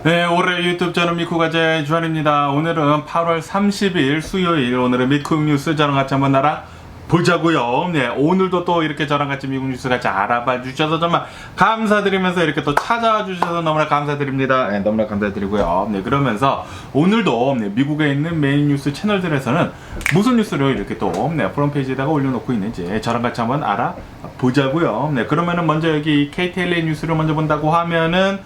네, 올해 유튜브 저는 미쿠가제 주한입니다. 오늘은 8월 30일 수요일, 오늘은 미국 뉴스 저랑 같이 한번 보자고요. 네, 오늘도 또 이렇게 저랑 같이 미국 뉴스 같이 알아봐 주셔서 정말 감사드리면서 이렇게 또 찾아와 주셔서 너무나 감사드립니다. 네, 너무나 감사드리고요. 네, 그러면서 오늘도 미국에 있는 메인 뉴스 채널들에서는 무슨 뉴스를 이렇게 또 프론페이지에다가 올려놓고 있는지 저랑 같이 한번 알아보자고요. 네, 그러면은 먼저 여기 KTLA 뉴스를 먼저 본다고 하면은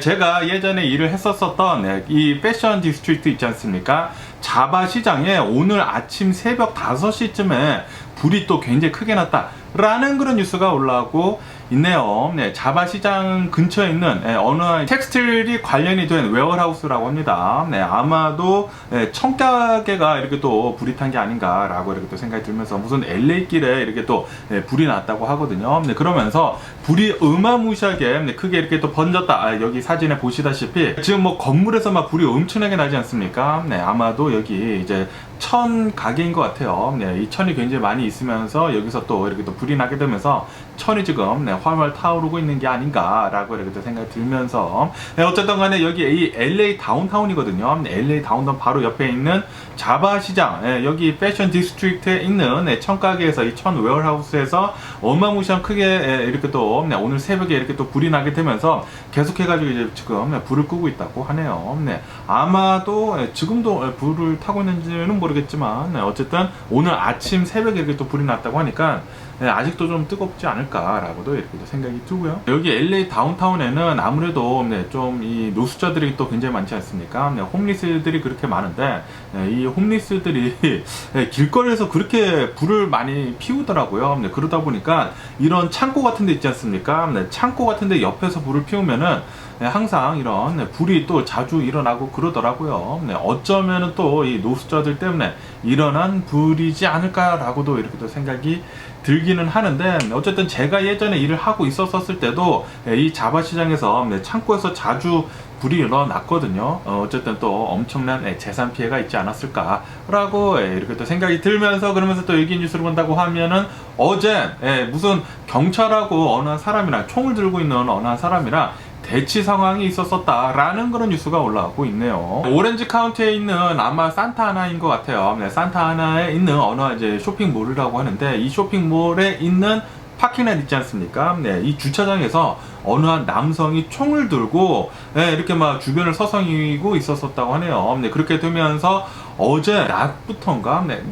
제가 예전에 일을 했었던 이 패션 디스트릭트 있지 않습니까? 자바 시장에 오늘 아침 새벽 5시쯤에 불이 또 굉장히 크게 났다라는 그런 뉴스가 올라오고 있네요. 네, 자바 시장 근처에 있는 어느 텍스틸이 관련이 된 웨어하우스라고 합니다. 네, 아마도 청가게가 이렇게 또 불이 탄 게 아닌가라고 이렇게 또 생각이 들면서 무슨 LA 길에 이렇게 또 불이 났다고 하거든요. 네, 그러면서 불이 어마무시하게 크게 이렇게 또 번졌다. 여기 사진에 보시다시피 지금 뭐 건물에서 막 불이 엄청나게 나지 않습니까? 네, 아마도 여기 이제 천 가게인 것 같아요. 네, 이 천이 굉장히 많이 있으면서 여기서 또 이렇게 또 불이 나게 되면서 천이 지금 활활 타오르고 있는 게 아닌가라고 이렇게 또 생각이 들면서 어쨌든 간에 여기 이 LA 다운타운이거든요. LA 다운타운 바로 옆에 있는 자바 시장, 여기 패션 디스트릭트에 있는 천가게에서 이 천 웨어하우스에서 어마무시한 크게 이렇게 또 오늘 새벽에 이렇게 또 불이 나게 되면서 계속해가지고 이제 지금 불을 끄고 있다고 하네요. 네, 아마도 지금도 불을 타고 있는지는 모르겠지만 어쨌든 오늘 아침 새벽에 이렇게 또 불이 났다고 하니까 아직도 좀 뜨겁지 않을까라고도 이렇게 생각이 들고요. 여기 LA 다운타운에는 아무래도 좀 이 노숙자들이 또 굉장히 많지 않습니까? 홈리스들이 그렇게 많은데 이 홈리스들이 길거리에서 그렇게 불을 많이 피우더라고요. 그러다 보니까 이런 창고 같은 데 있지 않습니까? 창고 같은 데 옆에서 불을 피우면은 항상 이런 불이 또 자주 일어나고 그러더라고요. 어쩌면은 또 이 노숙자들 때문에 일어난 불이지 않을까라고도 이렇게 또 생각이 들기는 하는데 어쨌든 제가 예전에 일을 하고 있었을 때도 이 자바 시장에서 창고에서 자주 불이 일어났거든요. 어쨌든 또 엄청난 재산 피해가 있지 않았을까라고 이렇게 또 생각이 들면서 그러면서 또 여기 뉴스를 본다고 하면은 어제 무슨 경찰하고 어느 한 사람이랑 총을 들고 있는 어느 한 사람이랑 대치 상황이 있었다라는 그런 뉴스가 올라오고 있네요. 오렌지 카운티에 있는 아마 산타아나인 것 같아요. 산타아나에 있는 어느 이제 쇼핑몰이라고 하는데 이 쇼핑몰에 있는 파킹랏 있지 않습니까? 이 주차장에서 어느 한 남성이 총을 들고 이렇게 막 주변을 서성이고 있었다고 하네요. 그렇게 되면서 어제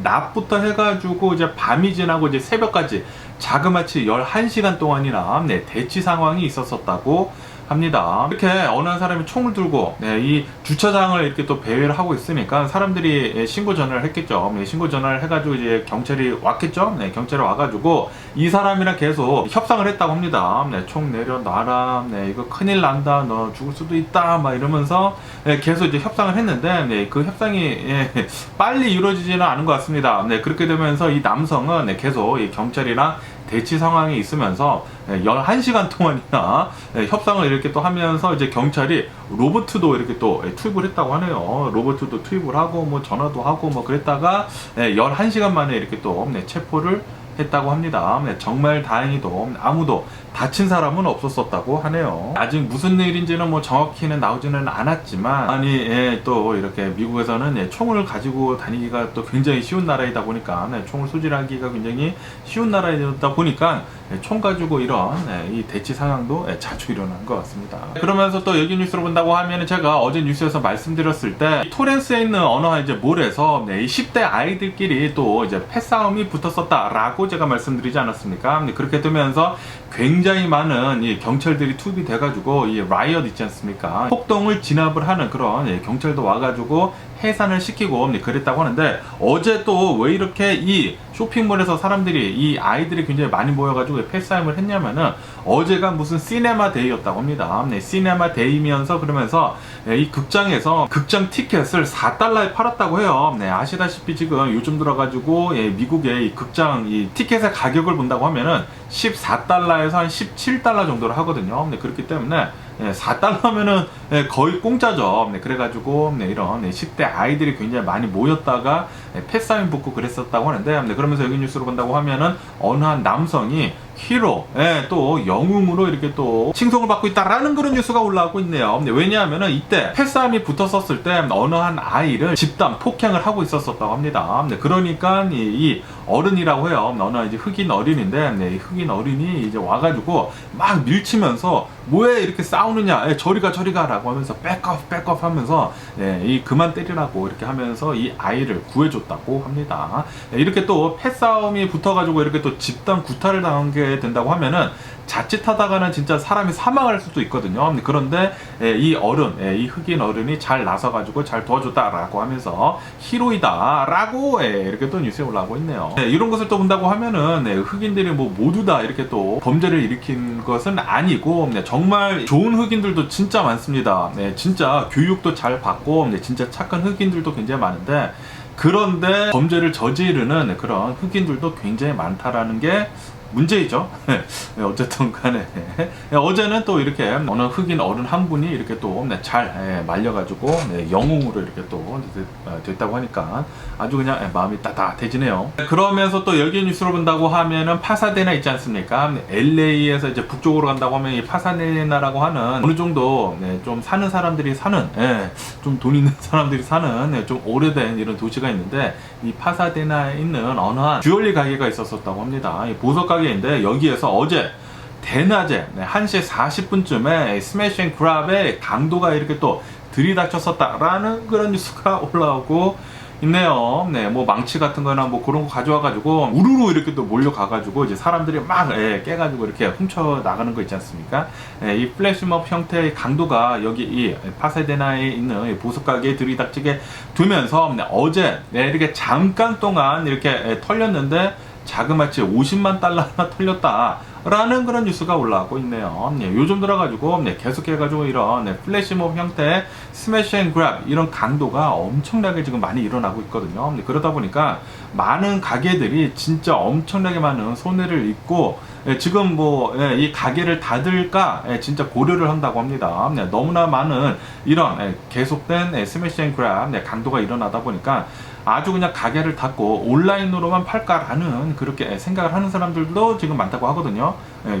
낮부터 해가지고 이제 밤이 지나고 이제 새벽까지 자그마치 11시간 동안이나 대치 상황이 있었다고 합니다. 이렇게 어느 한 사람이 총을 들고 이 주차장을 이렇게 또 배회를 하고 있으니까 사람들이 신고 전화를 했겠죠. 신고 전화를 해가지고 이제 경찰이 왔겠죠. 경찰이 와가지고 이 사람이랑 계속 협상을 했다고 합니다. 총 내려놔라. 이거 큰일 난다. 너 죽을 수도 있다. 막 이러면서 계속 이제 협상을 했는데 그 협상이 빨리 이루어지지는 않은 것 같습니다. 그렇게 되면서 이 남성은 계속 이 경찰이랑 대치 상황이 있으면서 11시간 동안이나 협상을 이렇게 또 하면서 이제 경찰이 로봇도 이렇게 또 투입을 했다고 하네요. 로봇도 투입을 하고 뭐 전화도 하고 뭐 그랬다가 11시간 만에 이렇게 또 체포를 했다고 합니다. 정말 다행히도 아무도 다친 사람은 없었다고 하네요. 아직 무슨 일인지는 뭐 정확히는 나오지는 않았지만 또 이렇게 미국에서는 총을 가지고 다니기가 또 굉장히 쉬운 나라이다 보니까 총을 소지하기가 굉장히 쉬운 나라이다 보니까 총 가지고 이런 이 대치 상황도 자주 일어난 것 같습니다. 그러면서 또 여기 뉴스를 본다고 하면 제가 어제 뉴스에서 말씀드렸을 때 토렌스에 있는 어느 이제 몰에서 이 10대 아이들끼리 또 이제 패싸움이 붙었었다라고 제가 말씀드리지 않았습니까? 그렇게 되면서 굉장히 많은 이 경찰들이 투입이 돼가지고 이 라이엇 있지 않습니까? 폭동을 진압을 하는 그런 경찰도 와가지고 해산을 시키고 그랬다고 하는데 어제 또 왜 이렇게 이 쇼핑몰에서 사람들이 이 아이들이 굉장히 많이 모여가지고 패싸움을 했냐면은 어제가 무슨 시네마 데이였다고 합니다. 시네마 데이면서 그러면서 이 극장에서 극장 티켓을 4달러에 팔았다고 해요. 아시다시피 지금 요즘 들어가지고 미국의 이 극장 이 티켓의 가격을 본다고 하면은 14달러에서 한 17달러 정도를 하거든요. 그렇기 때문에 4달러면은 거의 공짜죠. 그래가지고 이런 10대 아이들이 굉장히 많이 모였다가 패싸움 붙고 그랬었다고 하는데 그러면서 여기 뉴스를 본다고 하면은 어느 한 남성이 히로, 또 영웅으로 이렇게 또 칭송을 받고 있다라는 그런 뉴스가 올라오고 있네요. 왜냐하면은 이때 패싸움이 붙었었을 때 어느 한 아이를 집단 폭행을 하고 있었다고 합니다. 그러니까 이 어른이라고 해요. 어느 이제 흑인 어린인데, 이 흑인 어린이 이제 와가지고 막 밀치면서 뭐해 이렇게 싸우느냐, 저리 가라고 하면서 백업 하면서 이 그만 때리라고 이렇게 하면서 이 아이를 구해줬다고 합니다. 이렇게 또 패싸움이 붙어가지고 이렇게 또 집단 구타를 당하게 된다고 하면은 자칫하다가는 진짜 사람이 사망할 수도 있거든요. 그런데 이 어른, 이 흑인 어른이 잘 나서가지고 잘 도와줬다라고 하면서 히로이다라고 이렇게 또 뉴스에 올라오고 있네요. 이런 것을 또 본다고 하면은 흑인들이 뭐 모두 다 이렇게 또 범죄를 일으킨 것은 아니고 정말 좋은 흑인들도 진짜 많습니다. 진짜 교육도 잘 받고 진짜 착한 흑인들도 굉장히 많은데, 그런데 범죄를 저지르는 그런 흑인들도 굉장히 많다라는 게 문제이죠. 어쨌든 간에 어제는 또 이렇게 어느 흑인 어른 한 분이 이렇게 또 잘 말려가지고 영웅으로 이렇게 또 됐다고 하니까 아주 그냥 마음이 따뜻해지네요. 그러면서 또 여기 뉴스를 본다고 하면은 파사데나 있지 않습니까? LA에서 이제 북쪽으로 간다고 하면 이 파사데나라고 하는 어느 정도 좀 사는 사람들이 사는, 좀 돈 있는 사람들이 사는 좀 오래된 이런 도시가 있는데, 이 파사데나에 있는 어느 한 주얼리 가게가 있었다고 합니다. 이 보석 가게인데 여기에서 어제 대낮에 1시 40분쯤에 스매시 앤 그랩의 강도가 이렇게 또 들이닥쳤었다라는 그런 뉴스가 올라오고 있네요. 뭐 망치 같은 거나 뭐 그런 거 가져와가지고 우르르 이렇게 또 몰려가가지고 이제 사람들이 막 깨가지고 이렇게 훔쳐 나가는 거 있지 않습니까? 이 플래시몹 형태의 강도가 여기 이 파사데나에 있는 보석 가게에 들이닥치게 되면서 어제 이렇게 잠깐 동안 이렇게 털렸는데 자그마치 50만 달러나 털렸다라는 그런 뉴스가 올라오고 있네요. 요즘 들어가지고 계속해가지고 이런 플래시몹 형태의 스매시 앤 그랩 이런 강도가 엄청나게 지금 많이 일어나고 있거든요. 그러다 보니까 많은 가게들이 진짜 엄청나게 많은 손해를 입고 지금 뭐 이 가게를 닫을까 진짜 고려를 한다고 합니다. 너무나 많은 이런 계속된 스매시 앤 그랩 강도가 일어나다 보니까 아주 그냥 가게를 닫고 온라인으로만 팔까라는 그렇게 생각을 하는 사람들도 지금 많다고 하거든요.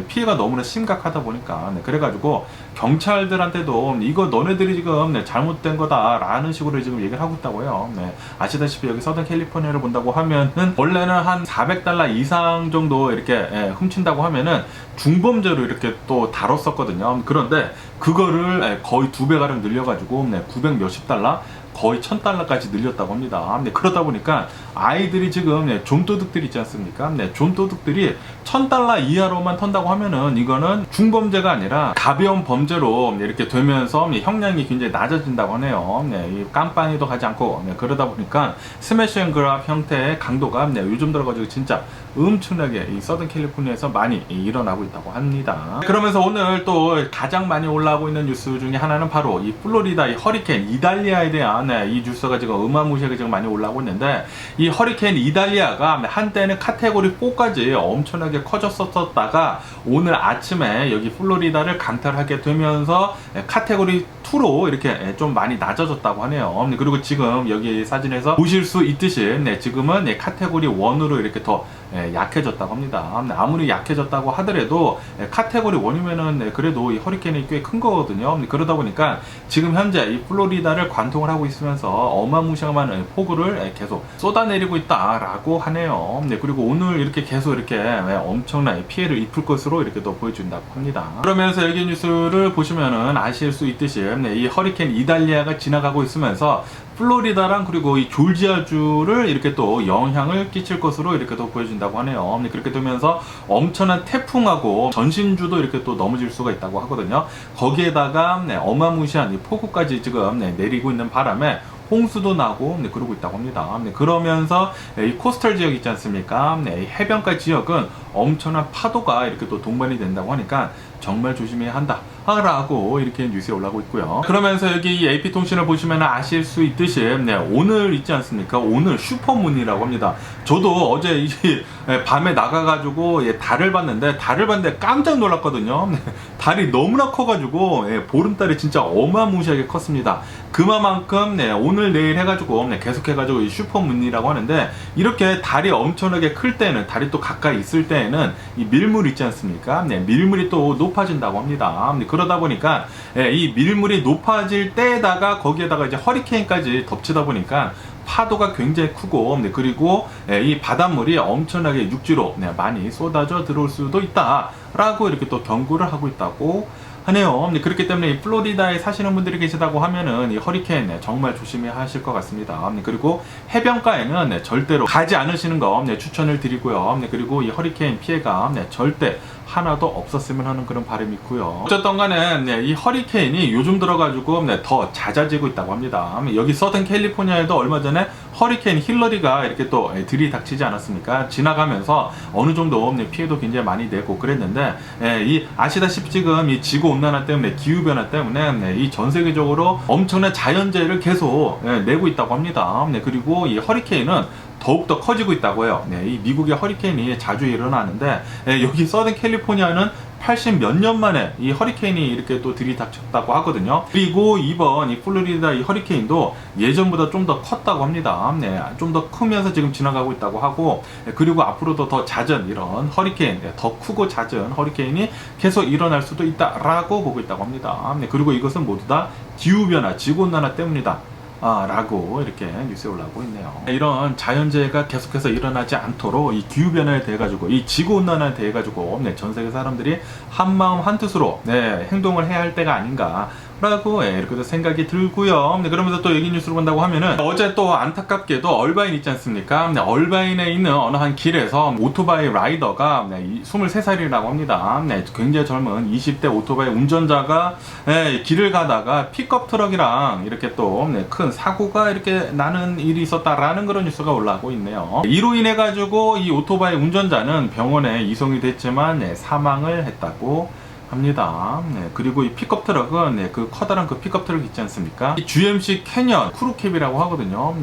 피해가 너무나 심각하다 보니까. 그래가지고 경찰들한테도 이거 너네들이 지금 잘못된 거다라는 식으로 지금 얘기를 하고 있다고 해요. 아시다시피 여기 서던 캘리포니아를 본다고 하면은 원래는 한 400달러 이상 정도 이렇게 훔친다고 하면은 중범죄로 이렇게 또 다뤘었거든요. 그런데 그거를 거의 2배가량 늘려가지고 900 몇십 달러 거의 1000달러까지 늘렸다고 합니다. 그러다 보니까 아이들이 지금 좀도둑들 있지 않습니까? 좀도둑들이 1000달러 이하로만 턴다고 하면은 이거는 중범죄가 아니라 가벼운 범죄로 이렇게 되면서 형량이 굉장히 낮아진다고 하네요. 이 깜빵에도 가지 않고 그러다 보니까 스매시 앤 그랩 형태의 강도가 요즘 들어가지고 진짜 엄청나게 이 서던 캘리포니아에서 많이 일어나고 있다고 합니다. 그러면서 오늘 또 가장 많이 올라오고 있는 뉴스 중에 하나는 바로 이 플로리다 이 허리케인 이달리아에 대한 이 뉴스가 지금 어마무시하게 지금 많이 올라오고 있는데, 이 허리케인 이달리아가 한때는 카테고리 4까지 엄청나게 커졌었다가 오늘 아침에 여기 플로리다를 강탈하게 되면서 카테고리 2로 이렇게 좀 많이 낮아졌다고 하네요. 그리고 지금 여기 사진에서 보실 수 있듯이 지금은 카테고리 1으로 이렇게 더 약해졌다고 합니다. 아무리 약해졌다고 하더라도 카테고리 1이면은 그래도 이 허리케인이 꽤 큰 거거든요. 그러다 보니까 지금 현재 이 플로리다를 관통을 하고 있으면서 어마무시한 폭우를 계속 쏟아내리고 있다라고 하네요. 그리고 오늘 이렇게 계속 이렇게 엄청난 피해를 입을 것으로 이렇게 또 보여준다고 합니다. 그러면서 여기 뉴스를 보시면은 아실 수 있듯이 이 허리케인 이달리아가 지나가고 있으면서 플로리다랑 그리고 이 조지아주를 이렇게 또 영향을 끼칠 것으로 이렇게 또 보여준다고 하네요. 그렇게 되면서 엄청난 태풍하고 전신주도 이렇게 또 넘어질 수가 있다고 하거든요. 거기에다가 어마무시한 이 폭우까지 지금 내리고 있는 바람에 홍수도 나고 그러고 있다고 합니다. 그러면서 이 코스털 지역 있지 않습니까? 이 해변가 지역은 엄청난 파도가 이렇게 또 동반이 된다고 하니까 정말 조심해야 한다 라고 이렇게 뉴스에 올라오고 있고요. 그러면서 여기 이 AP통신을 보시면 아실 수 있듯이 오늘 있지 않습니까? 오늘 슈퍼문이라고 합니다. 저도 어제 이 밤에 나가가지고 달을 봤는데 깜짝 놀랐거든요. 달이 너무나 커가지고 보름달이 진짜 어마무시하게 컸습니다. 그만큼 오늘 내일 해가지고 계속해가지고 이 슈퍼문이라고 하는데, 이렇게 달이 엄청나게 클 때는, 달이 또 가까이 있을 때에는 이 밀물 있지 않습니까? 밀물이 또 높아진다고 합니다. 그러다 보니까 이 밀물이 높아질 때에다가 거기에다가 이제 허리케인까지 덮치다 보니까 파도가 굉장히 크고, 그리고 이 바닷물이 엄청나게 육지로 많이 쏟아져 들어올 수도 있다라고 이렇게 또 경고를 하고 있다고 하네요. 그렇기 때문에 이 플로리다에 사시는 분들이 계시다고 하면은 이 허리케인 정말 조심해야 하실 것 같습니다. 그리고 해변가에는 절대로 가지 않으시는 거 추천을 드리고요. 그리고 이 허리케인 피해가 절대 하나도 없었으면 하는 그런 바람이 있고요. 어쨌든 간에 이 허리케인이 요즘 들어가지고 더 잦아지고 있다고 합니다. 여기 서든 캘리포니아에도 얼마 전에 허리케인 힐러리가 이렇게 또 들이닥치지 않았습니까? 지나가면서 어느 정도 피해도 굉장히 많이 내고 그랬는데, 이 아시다시피 지금 이 지구 온난화 때문에, 기후 변화 때문에 이 전 세계적으로 엄청난 자연재해를 계속 내고 있다고 합니다. 그리고 이 허리케인은 더욱더 커지고 있다고 해요. 이 미국의 허리케인이 자주 일어나는데, 여기 서든 캘리포니아는 80 몇 년 만에 이 허리케인이 이렇게 또 들이닥쳤다고 하거든요. 그리고 이번 이 플로리다 이 허리케인도 예전보다 좀 더 컸다고 합니다. 좀 더 크면서 지금 지나가고 있다고 하고, 그리고 앞으로도 더 잦은 이런 허리케인, 더 크고 잦은 허리케인이 계속 일어날 수도 있다라고 보고 있다고 합니다. 그리고 이것은 모두 다 기후변화, 지구온난화 때문이다 라고 이렇게 뉴스에 올라오고 있네요. 이런 자연재해가 계속해서 일어나지 않도록 이 기후변화에 대해 가지고, 이 지구온난화에 대해 가지고 전 세계 사람들이 한마음 한뜻으로 행동을 해야 할 때가 아닌가 라고 이렇게 생각이 들고요. 그러면서 또 여기 뉴스를 본다고 하면은, 어제 또 안타깝게도 얼바인 있지 않습니까? 얼바인에 있는 어느 한 길에서 오토바이 라이더가 23살이라고 합니다. 굉장히 젊은 20대 오토바이 운전자가 길을 가다가 픽업 트럭이랑 이렇게 또 큰 사고가 이렇게 나는 일이 있었다라는 그런 뉴스가 올라오고 있네요. 이로 인해 가지고 이 오토바이 운전자는 병원에 이송이 됐지만 사망을 했다고 합니다. 그리고 이 픽업 트럭은 그 커다란 그 픽업 트럭 있지 않습니까? 이 GMC 캐년 크루캡이라고 하거든요.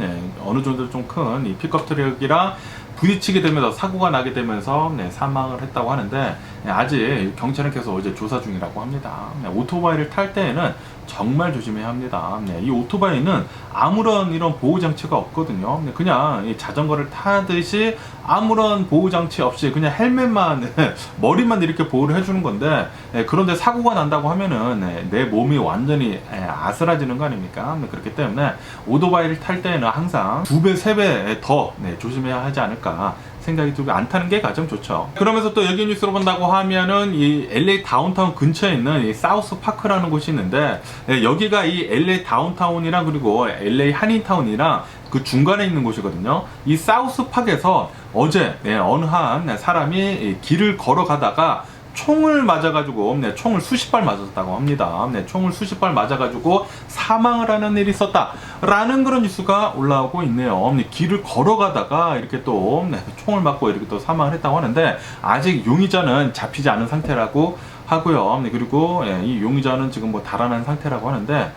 어느 정도 좀 큰 이 픽업 트럭이랑 부딪히게 되면서 사고가 나게 되면서 사망을 했다고 하는데, 아직 경찰은 계속 이제 조사 중이라고 합니다. 오토바이를 탈 때에는 정말 조심해야 합니다. 이 오토바이는 아무런 이런 보호장치가 없거든요. 그냥 이 자전거를 타듯이 아무런 보호장치 없이 그냥 헬멧만 머리만 이렇게 보호를 해주는 건데, 그런데 사고가 난다고 하면은 내 몸이 완전히 아슬아지는 거 아닙니까? 그렇기 때문에 오토바이를 탈 때는 항상 2배, 3배 더 조심해야 하지 않을까 생각이 들고, 안 타는 게 가장 좋죠. 그러면서 또 여기 뉴스로 본다고 하면은 이 LA 다운타운 근처에 있는 이 사우스 파크라는 곳이 있는데, 여기가 이 LA 다운타운이랑 그리고 LA 한인타운이랑 그 중간에 있는 곳이거든요. 이 사우스 파크에서 어제 어느 한 사람이 길을 걸어가다가 총을 맞아가지고 총을 수십 발 맞았다고 합니다. 총을 수십 발 맞아가지고 사망을 하는 일이 있었다라는 그런 뉴스가 올라오고 있네요. 길을 걸어가다가 이렇게 또 총을 맞고 이렇게 또 사망을 했다고 하는데, 아직 용의자는 잡히지 않은 상태라고 하고요. 그리고 이 용의자는 지금 뭐 달아난 상태라고 하는데,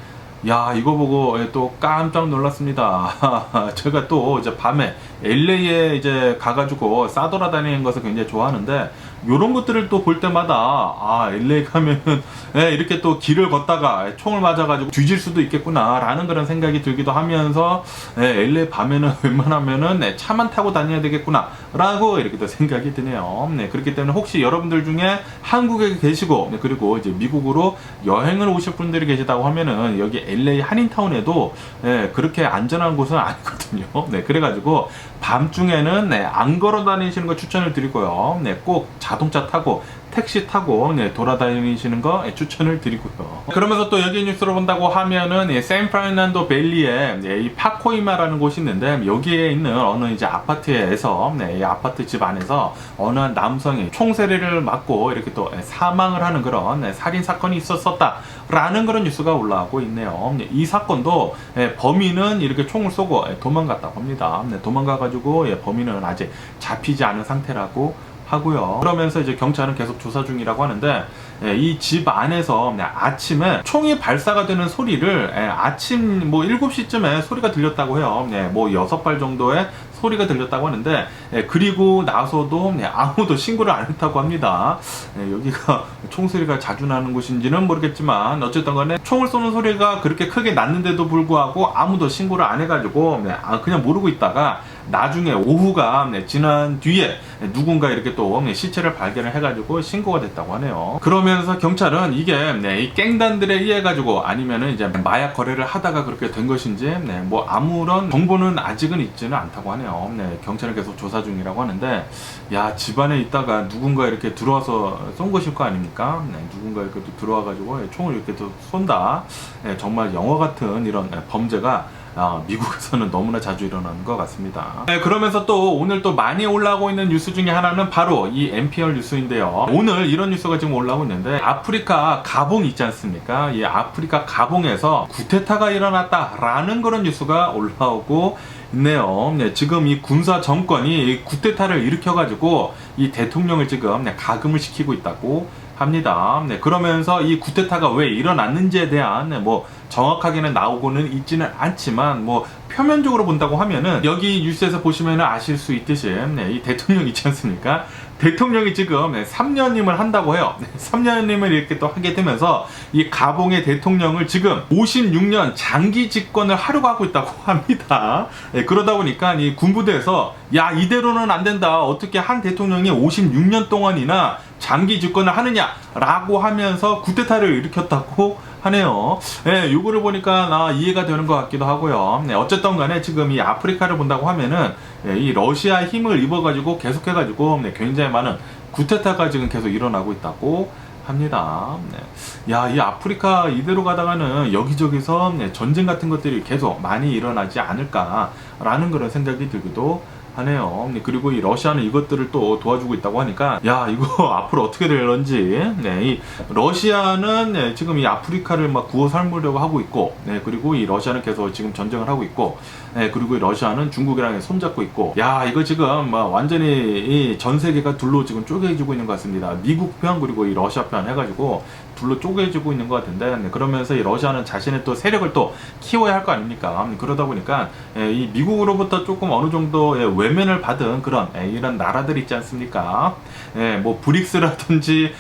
야, 이거 보고 또 깜짝 놀랐습니다. 제가 또 이제 밤에 LA에 이제 가가지고 싸돌아다니는 것을 굉장히 좋아하는데, 요런 것들을 또 볼 때마다 LA 가면은 이렇게 또 길을 걷다가 총을 맞아가지고 뒤질 수도 있겠구나 라는 그런 생각이 들기도 하면서, LA 밤에는 웬만하면은 차만 타고 다녀야 되겠구나 라고 이렇게 또 생각이 드네요. 그렇기 때문에 혹시 여러분들 중에 한국에 계시고 그리고 이제 미국으로 여행을 오실 분들이 계시다고 하면은, 여기 LA 한인타운에도 그렇게 안전한 곳은 아니거든요. 그래가지고 밤중에는 안 걸어 다니시는 거 추천을 드리고요. 꼭 자동차 타고 택시 타고 돌아다니시는 거 추천을 드리고요. 그러면서 또 여기 뉴스로 본다고 하면은 샌프란난도 밸리에 이 파코이마라는 곳이 있는데, 여기에 있는 어느 이제 아파트에서 이 아파트 집 안에서 어느 한 남성이 총세례를 맞고 이렇게 또 사망을 하는 그런 살인 사건이 있었다라는 그런 뉴스가 올라오고 있네요. 이 사건도 범인은 이렇게 총을 쏘고 도망갔다고 합니다. 도망가가지고 범인은 아직 잡히지 않은 상태라고 하고요. 그러면서 이제 경찰은 계속 조사 중이라고 하는데, 이 집 안에서 아침에 총이 발사가 되는 소리를 아침 뭐 7시쯤에 소리가 들렸다고 해요. 뭐 6발 정도의 소리가 들렸다고 하는데, 그리고 나서도 아무도 신고를 안 했다고 합니다. 여기가 총소리가 자주 나는 곳인지는 모르겠지만 어쨌든 간에 총을 쏘는 소리가 그렇게 크게 났는데도 불구하고 아무도 신고를 안 해가지고 그냥 모르고 있다가 나중에 오후가 지난 뒤에 누군가 이렇게 또 시체를 발견을 해가지고 신고가 됐다고 하네요. 그러면서 경찰은 이게 이 갱단들에 의해 가지고 아니면은 이제 마약 거래를 하다가 그렇게 된 것인지 뭐 아무런 정보는 아직은 있지는 않다고 하네요. 경찰은 계속 조사 중이라고 하는데, 야, 집안에 있다가 누군가 이렇게 들어와서 쏜 것일 거 아닙니까? 누군가 이렇게 또 들어와가지고 총을 이렇게 또 쏜다. 정말 영화 같은 이런 범죄가 미국에서는 너무나 자주 일어나는 것 같습니다. 그러면서 또 오늘 또 많이 올라오고 있는 뉴스 중에 하나는 바로 이 NPR 뉴스인데요. 오늘 이런 뉴스가 지금 올라오고 있는데, 아프리카 가봉 있지 않습니까? 이 아프리카 가봉에서 쿠데타가 일어났다라는 그런 뉴스가 올라오고 있네요. 지금 이 군사 정권이 쿠데타를 일으켜가지고 이 대통령을 지금 가금을 시키고 있다고 합니다. 그러면서 이 쿠데타가 왜 일어났는지에 대한 뭐 정확하게는 나오고는 있지는 않지만 뭐 표면적으로 본다고 하면은 여기 뉴스에서 보시면은 아실 수 있듯이 이 대통령 있지 않습니까? 대통령이 지금 3년임을 한다고 해요. 3년임을 이렇게 또 하게 되면서 이 가봉의 대통령을 지금 56년 장기 집권을 하려고 하고 있다고 합니다. 그러다 보니까 이 군부대에서 야, 이대로는 안 된다. 어떻게 한 대통령이 56년 동안이나 장기 집권을 하느냐라고 하면서 쿠데타를 일으켰다고 하네요. 요거를 보니까 이해가 되는 것 같기도 하고요. 어쨌든 간에 지금 이 아프리카를 본다고 하면은 이 러시아의 힘을 입어가지고 계속해가지고 굉장히 많은 쿠데타가 지금 계속 일어나고 있다고 합니다. 야, 이 아프리카 이대로 가다가는 여기저기서 전쟁 같은 것들이 계속 많이 일어나지 않을까라는 그런 생각이 들기도 하네요. 그리고 이 러시아는 이것들을 또 도와주고 있다고 하니까, 야, 이거 앞으로 어떻게 될런지. 이 러시아는 지금 이 아프리카를 막 구워 삶으려고 하고 있고, 그리고 이 러시아는 계속 지금 전쟁을 하고 있고, 그리고 이 러시아는 중국이랑 손잡고 있고, 야, 이거 지금 완전히 이 전 세계가 둘로 지금 쪼개지고 있는 것 같습니다. 미국 편 그리고 이 러시아 편 해가지고 둘로 쪼개지고 있는 것 같은데, 그러면서 이 러시아는 자신의 또 세력을 또 키워야 할 거 아닙니까? 그러다 보니까 이 미국으로부터 조금 어느 정도 외면을 받은 그런 이런 나라들 있지 않습니까? 뭐 브릭스라든지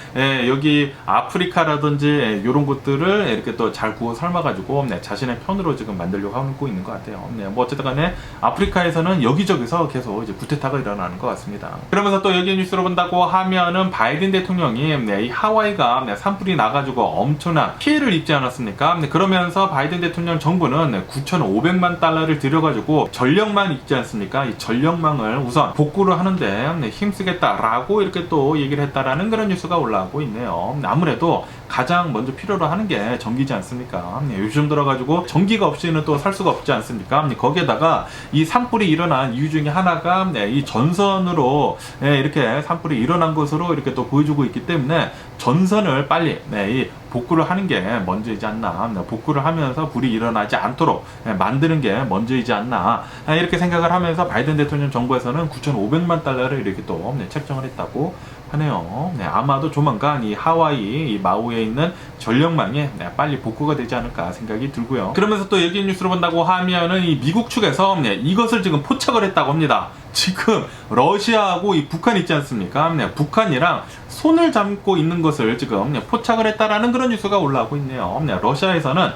여기 아프리카라든지 이런 것들을 이렇게 또 잘 구워 삶아가지고 자신의 편으로 지금 만들려고 하고 있는 것 같아요. 뭐 어쨌든 간에 아프리카에서는 여기저기서 계속 이제 쿠데타가 일어나는 것 같습니다. 그러면서 또 여기 뉴스로 본다고 하면은 바이든 대통령이 이 하와이가 산불이 나가지고 엄청난 피해를 입지 않았습니까? 그러면서 바이든 대통령 정부는 9,500만 달러를 들여가지고 전력망 있지 않습니까? 이 전력망을 우선 복구를 하는데 힘쓰겠다라고 이렇게 또 얘기를 했다라는 그런 뉴스가 올라오고 있네요. 아무래도 가장 먼저 필요로 하는 게 전기지 않습니까? 요즘 들어가지고 전기가 없이는 또 살 수가 없지 않습니까? 거기에다가 이 산불이 일어난 이유 중에 하나가 이 전선으로 이렇게 산불이 일어난 것으로 이렇게 또 보여주고 있기 때문에 전선을 빨리 이 복구를 하는 게 먼저이지 않나, 복구를 하면서 불이 일어나지 않도록 만드는 게 먼저이지 않나, 이렇게 생각을 하면서 바이든 대통령 정부에서는 9,500만 달러를 이렇게 또 책정을 했다고 하네요. 아마도 조만간 이 하와이 이 마우이에 있는 전력망이 빨리 복구가 되지 않을까 생각이 들고요. 그러면서 또 여기 뉴스를 본다고 하면은 이 미국 측에서 이것을 지금 포착을 했다고 합니다. 지금 러시아하고 이 북한 있지 않습니까? 북한이랑 손을 잡고 있는 것을 지금 포착을 했다라는 그런 뉴스가 올라오고 있네요. 러시아에서는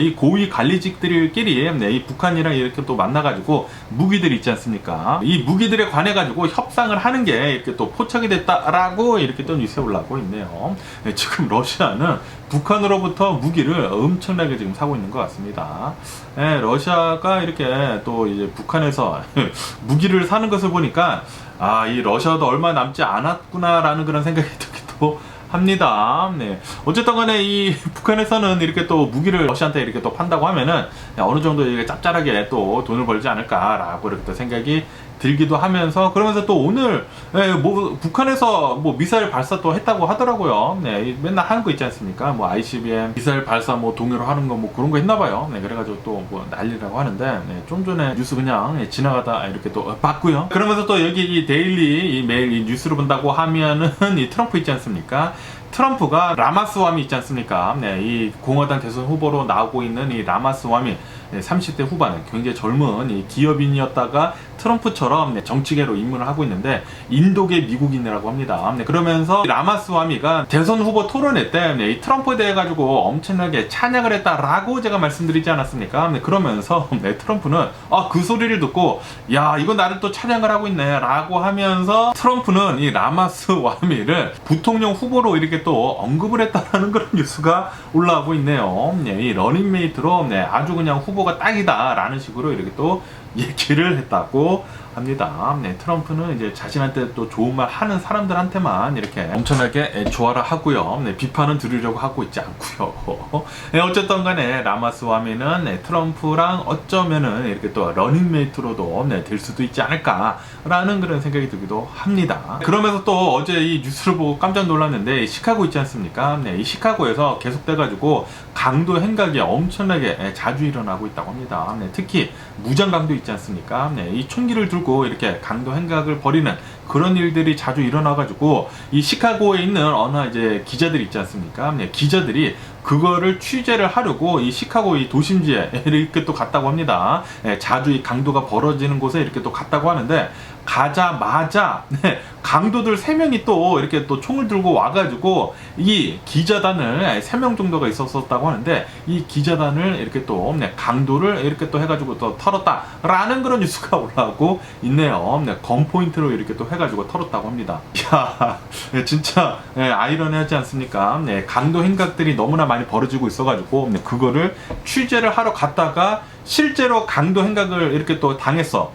이 고위 관리직들끼리 이 북한이랑 이렇게 또 만나가지고 무기들 있지 않습니까? 이 무기들에 관해 가지고 협상을 하는 게 이렇게 또 포착이 됐다라고 이렇게 또 뉴스에 올라오고 있네요. 지금 러시아는 북한으로부터 무기를 엄청나게 지금 사고 있는 것 같습니다. 러시아가 이렇게 또 이제 북한에서 무기를 사는 것을 보니까 이 러시아도 얼마 남지 않았구나라는 그런 생각이 들기도 합니다. 어쨌든 간에 이 북한에서는 이렇게 또 무기를 러시아한테 이렇게 또 판다고 하면은 어느 정도 이게 짭짤하게 또 돈을 벌지 않을까라고 이렇게 또 생각이 들기도 하면서, 그러면서 또 오늘 뭐 북한에서 뭐 미사일 발사 또 했다고 하더라고요. 맨날 하는 거 있지 않습니까? 뭐 ICBM 미사일 발사 뭐 동요로 하는 거 뭐 그런 거 했나봐요. 그래가지고 또 뭐 난리라고 하는데, 좀 전에 뉴스 그냥 지나가다 이렇게 또 봤고요. 그러면서 또 여기 이 데일리 이 매일 이 뉴스를 본다고 하면은 이 트럼프 있지 않습니까? 트럼프가 라마스와미 있지 않습니까? 이 공화당 대선 후보로 나오고 있는 이 라마스와미 30대 후반 굉장히 젊은 이 기업인이었다가 트럼프처럼 정치계로 입문을 하고 있는데 인도계 미국인이라고 합니다. 그러면서 라마스와미가 대선 후보 토론회 때 이 트럼프에 대해 가지고 엄청나게 찬양을 했다라고 제가 말씀드리지 않았습니까? 그러면서 트럼프는 그 소리를 듣고 야 이거 나를 또 찬양을 하고 있네 라고 하면서 트럼프는 이 라마스와미를 부통령 후보로 이렇게 또 언급을 했다라는 그런 뉴스가 올라오고 있네요. 이 러닝메이트로 아주 그냥 후보가 딱이다 라는 식으로 이렇게 또 얘기를 했다고 합니다. 트럼프는 이제 자신한테 또 좋은 말 하는 사람들한테만 이렇게 엄청나게 조화를 하고요. 비판은 들으려고 하고 있지 않고요. 어쨌든 간에 라마스와미는 트럼프랑 어쩌면은 이렇게 또 러닝메이트로도 될 수도 있지 않을까라는 그런 생각이 들기도 합니다. 그러면서 또 어제 이 뉴스를 보고 깜짝 놀랐는데 시카고 있지 않습니까? 이 시카고에서 계속돼가지고 강도 행각이 엄청나게 자주 일어나고 있다고 합니다. 특히 무장강도 있지 않습니까? 이 총기를 들고 이렇게 강도 행각을 벌이는 그런 일들이 자주 일어나가지고 이 시카고에 있는 어느 이제 기자들 있지 않습니까? 기자들이 그거를 취재를 하려고 이 시카고 이 도심지에 이렇게 또 갔다고 합니다. 자주 이 강도가 벌어지는 곳에 이렇게 또 갔다고 하는데 가자마자 강도들 3명이 또 이렇게 또 총을 들고 와가지고 이 기자단을 3명 정도가 있었다고 하는데 이 기자단을 이렇게 또 강도를 이렇게 또 해가지고 또 털었다라는 그런 뉴스가 올라오고 있네요. 검포인트로 이렇게 또 해가지고 털었다고 합니다. 이야, 진짜 아이러니하지 않습니까? 강도 행각들이 너무나 많이 벌어지고 있어가지고 그거를 취재를 하러 갔다가 실제로 강도 행각을 이렇게 또 당했어.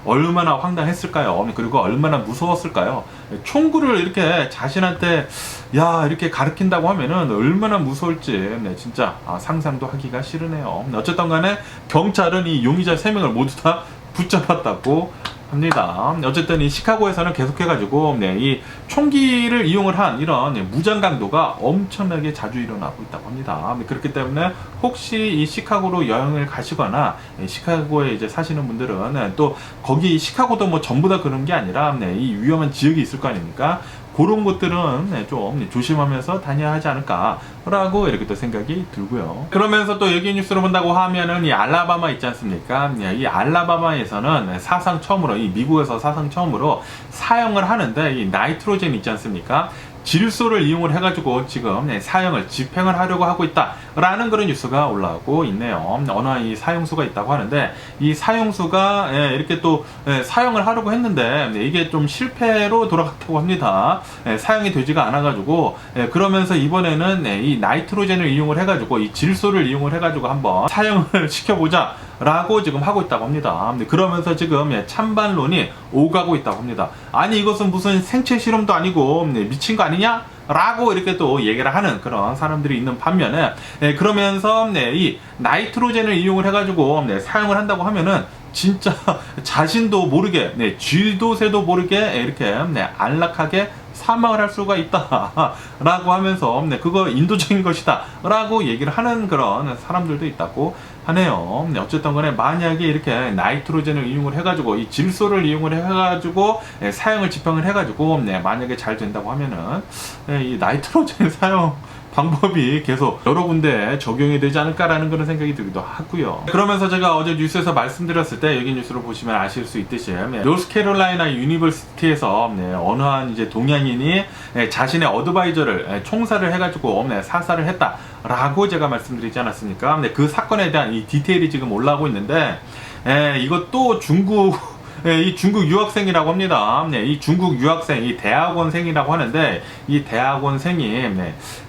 얼마나 황당했을까요? 그리고 얼마나 무서웠을까요? 총구를 이렇게 자신한테 이렇게 가르친다고 하면은 얼마나 무서울지 진짜 상상도 하기가 싫으네요. 어쨌든 간에 경찰은 이 용의자 3명을 모두 다 붙잡았다고 합니다. 어쨌든 이 시카고에서는 계속해가지고 이 총기를 이용을 한 이런 무장 강도가 엄청나게 자주 일어나고 있다고 합니다. 그렇기 때문에 혹시 이 시카고로 여행을 가시거나 시카고에 이제 사시는 분들은 또 거기 시카고도 뭐 전부 다 그런 게 아니라 이 위험한 지역이 있을 거 아닙니까? 그런 것들은 좀 조심하면서 다녀야 하지 않을까라고 이렇게 또 생각이 들고요. 그러면서 또 여기 뉴스를 본다고 하면은 이 알라바마 있지 않습니까? 이 알라바마에서는 사상 처음으로 이 미국에서 사상 처음으로 사용을 하는데 이 나이트로젠 있지 않습니까? 질소를 이용을 해가지고 지금 사형을 집행을 하려고 하고 있다라는 그런 뉴스가 올라오고 있네요. 어느 이 사형수가 있다고 하는데 이 사형수가 이렇게 또 사형을 하려고 했는데 이게 좀 실패로 돌아갔다고 합니다. 사형이 되지가 않아가지고 그러면서 이번에는 이 나이트로젠을 이용을 해가지고 이 질소를 이용을 해가지고 한번 사형을 시켜보자 라고 지금 하고 있다고 합니다. 그러면서 지금 찬반론이 오가고 있다고 합니다. 아니 이것은 무슨 생체 실험도 아니고 미친 거 아니냐? 라고 이렇게 또 얘기를 하는 그런 사람들이 있는 반면에 그러면서 이 나이트로젠을 이용을 해가지고 사용을 한다고 하면은 진짜 자신도 모르게 쥐도 새도 모르게 이렇게 안락하게 사망을 할 수가 있다 라고 하면서 그거 인도적인 것이다 라고 얘기를 하는 그런 사람들도 있다고 하네요. 어쨌든 간에 만약에 이렇게 나이트로젠을 이용을 해가지고 이 질소를 이용을 해가지고 사용을 집행을 해가지고 만약에 잘 된다고 하면은 이 나이트로젠 사용 방법이 계속 여러 군데 적용이 되지 않을까라는 그런 생각이 들기도 하고요. 그러면서 제가 어제 뉴스에서 말씀드렸을 때 여기 뉴스를 보시면 아실 수 있듯이 노스캐롤라이나 유니버시티에서 어느 한 이제 동양인이 자신의 어드바이저를 총살을 해가지고 사살을 했다라고 제가 말씀드리지 않았습니까? 그 사건에 대한 이 디테일이 지금 올라오고 있는데 이것도 이 중국 유학생이라고 합니다. 이 중국 유학생, 이 대학원생이라고 하는데, 이 대학원생이,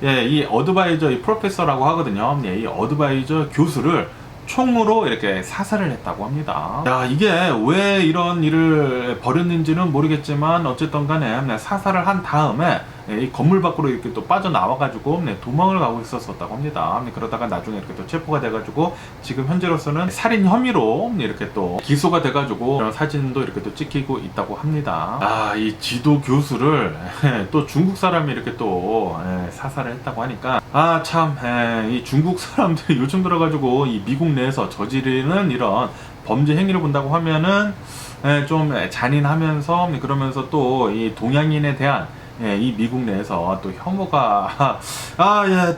이 어드바이저, 이 프로페서라고 하거든요. 이 어드바이저 교수를 총으로 이렇게 사살을 했다고 합니다. 야, 이게 왜 이런 일을 벌였는지는 모르겠지만, 어쨌든 간에 사살을 한 다음에, 이 건물 밖으로 이렇게 또 빠져나와가지고 도망을 가고 있었다고 합니다. 그러다가 나중에 이렇게 또 체포가 돼가지고 지금 현재로서는 살인 혐의로 이렇게 또 기소가 돼가지고 이런 사진도 이렇게 또 찍히고 있다고 합니다. 이 지도 교수를 또 중국 사람이 이렇게 또 사살을 했다고 하니까 참 이 중국 사람들이 요즘 들어가지고 이 미국 내에서 저지르는 이런 범죄 행위를 본다고 하면은 좀 잔인하면서 그러면서 또 이 동양인에 대한 이 미국 내에서 또 혐오가